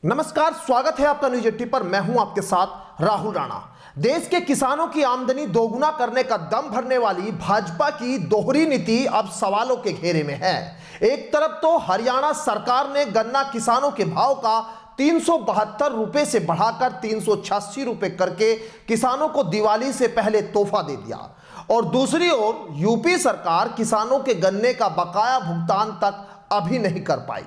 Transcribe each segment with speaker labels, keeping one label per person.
Speaker 1: नमस्कार, स्वागत है आपका न्यूज 80 पर। मैं हूं आपके साथ राहुल राणा। देश के किसानों की आमदनी दोगुना करने का दम भरने वाली भाजपा की दोहरी नीति अब सवालों के घेरे में है। एक तरफ तो हरियाणा सरकार ने गन्ना किसानों के भाव का 372 रुपए से बढ़ाकर 386 रुपए करके किसानों को दिवाली से पहले तोहफा दे दिया, और दूसरी ओर यूपी सरकार किसानों के गन्ने का बकाया भुगतान तक अभी नहीं कर पाई।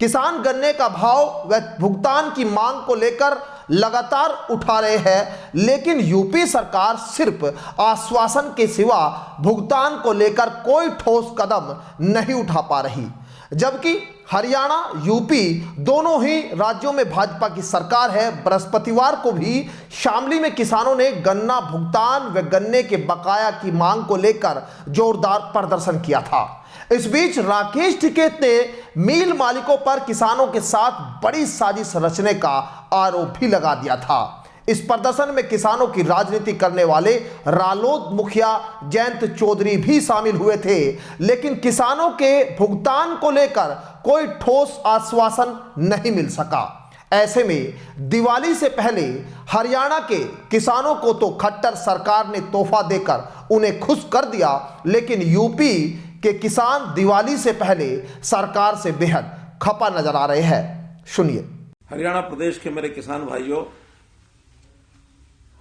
Speaker 1: किसान गन्ने का भाव व भुगतान की मांग को लेकर लगातार उठा रहे हैं, लेकिन यूपी सरकार सिर्फ आश्वासन के सिवा भुगतान को लेकर कोई ठोस कदम नहीं उठा पा रही। जबकि हरियाणा यूपी दोनों ही राज्यों में भाजपा की सरकार है। बृहस्पतिवार को भी शामली में किसानों ने गन्ना भुगतान व गन्ने के बकाया की मांग को लेकर जोरदार प्रदर्शन किया था। इस बीच राकेश टिकैत ने मिल मालिकों पर किसानों के साथ बड़ी साजिश रचने का आरोप भी लगा दिया था। इस प्रदर्शन में किसानों की राजनीति करने वाले रालोद मुखिया जयंत चौधरी भी शामिल हुए थे, लेकिन किसानों के भुगतान को लेकर कोई ठोस आश्वासन नहीं मिल सका। ऐसे में दिवाली से पहले हरियाणा के किसानों को तो खट्टर सरकार ने तोहफा देकर उन्हें खुश कर दिया, लेकिन यूपी के किसान दिवाली से पहले सरकार से बेहद खपा नजर आ रहे हैं। सुनिए।
Speaker 2: हरियाणा प्रदेश के मेरे किसान भाइयों,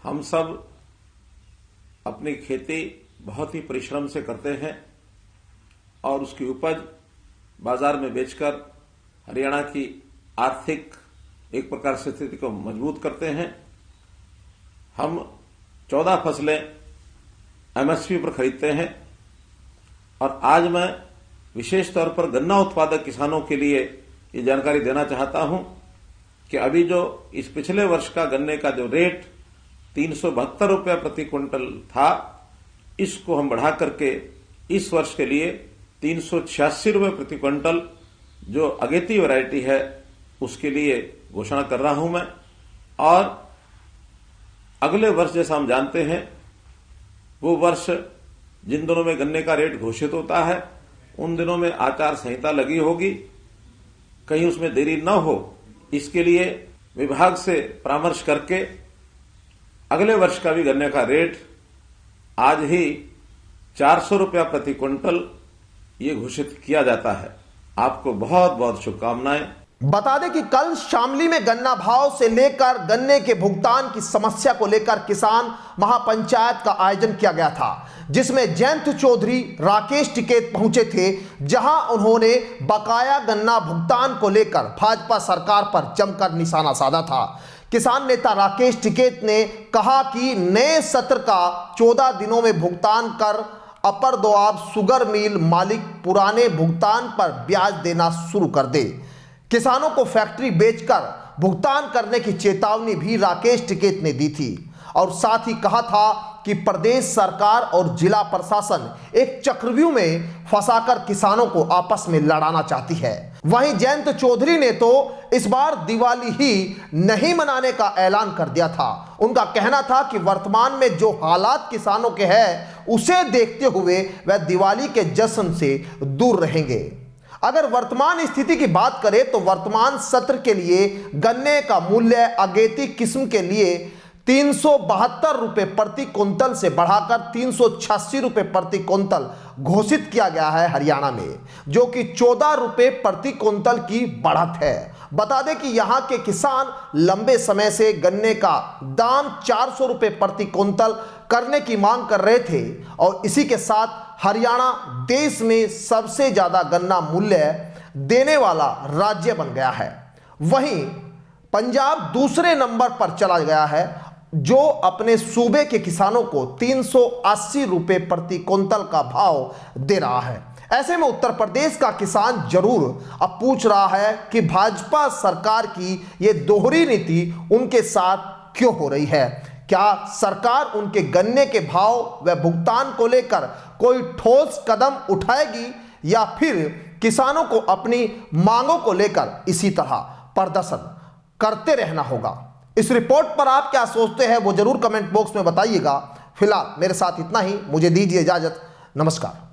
Speaker 2: हम सब अपनी खेती बहुत ही परिश्रम से करते हैं और उसकी उपज बाजार में बेचकर हरियाणा की आर्थिक एक प्रकार से स्थिति को मजबूत करते हैं। हम 14 फसलें एमएसपी पर खरीदते हैं, और आज मैं विशेष तौर पर गन्ना उत्पादक किसानों के लिए ये जानकारी देना चाहता हूं कि अभी जो इस पिछले वर्ष का गन्ने का जो रेट 372 रुपया प्रति क्विंटल था, इसको हम बढ़ा करके इस वर्ष के लिए 386 रुपये प्रति क्विंटल जो अगेती वैरायटी है उसके लिए घोषणा कर रहा हूं मैं। और अगले वर्ष जैसा हम जानते हैं, वो वर्ष जिन दिनों में गन्ने का रेट घोषित होता है उन दिनों में आचार संहिता लगी होगी, कहीं उसमें देरी न हो, इसके लिए विभाग से परामर्श करके अगले वर्ष का भी गन्ने का रेट आज ही 400 रुपया प्रति क्विंटल ये घोषित किया जाता है। आपको बहुत बहुत शुभकामनाएं।
Speaker 1: बता दें कि कल शामली में गन्ना भाव से लेकर गन्ने के भुगतान की समस्या को लेकर किसान महापंचायत का आयोजन किया गया था, जिसमें जयंत चौधरी राकेश टिकैत पहुंचे थे, जहां उन्होंने बकाया गन्ना भुगतान को लेकर भाजपा सरकार पर जमकर निशाना साधा था। किसान नेता राकेश टिकैत ने कहा कि नए सत्र का 14 दिनों में भुगतान कर अपर दोआब शुगर मिल मालिक पुराने भुगतान पर ब्याज देना शुरू कर दे। किसानों को फैक्ट्री बेचकर भुगतान करने की चेतावनी भी राकेश टिकैत ने दी थी, और साथ ही कहा था कि प्रदेश सरकार और जिला प्रशासन एक चक्रव्यूह में फंसाकर किसानों को आपस में लड़ाना चाहती है। वहीं जयंत चौधरी ने तो इस बार दिवाली ही नहीं मनाने का ऐलान कर दिया था। उनका कहना था कि वर्तमान में जो हालात किसानों के हैं उसे देखते हुए वह दिवाली के जश्न से दूर रहेंगे। अगर वर्तमान स्थिति की बात करें तो वर्तमान सत्र के लिए गन्ने का मूल्य अगेती किस्म के लिए 372 रुपए प्रति कुंतल से बढ़ाकर 386 रुपए प्रति कुंतल घोषित किया गया है हरियाणा में, जो कि 14 रुपए प्रति कुंतल की बढ़त है। बता दें कि यहां के किसान लंबे समय से गन्ने का दाम 400 रुपए प्रति कुंतल करने की मांग कर रहे थे, और इसी के साथ हरियाणा देश में सबसे ज्यादा गन्ना मूल्य देने वाला राज्य बन गया है। वहीं पंजाब दूसरे नंबर पर चला गया है, जो अपने सूबे के किसानों को 380 रुपए प्रति कुंतल का भाव दे रहा है। ऐसे में उत्तर प्रदेश का किसान जरूर अब पूछ रहा है कि भाजपा सरकार की ये दोहरी नीति उनके साथ क्यों हो रही है। क्या सरकार उनके गन्ने के भाव व भुगतान को लेकर कोई ठोस कदम उठाएगी, या फिर किसानों को अपनी मांगों को लेकर इसी तरह प्रदर्शन करते रहना होगा। इस रिपोर्ट पर आप क्या सोचते हैं वो जरूर कमेंट बॉक्स में बताइएगा। फिलहाल मेरे साथ इतना ही, मुझे दीजिए इजाजत। नमस्कार।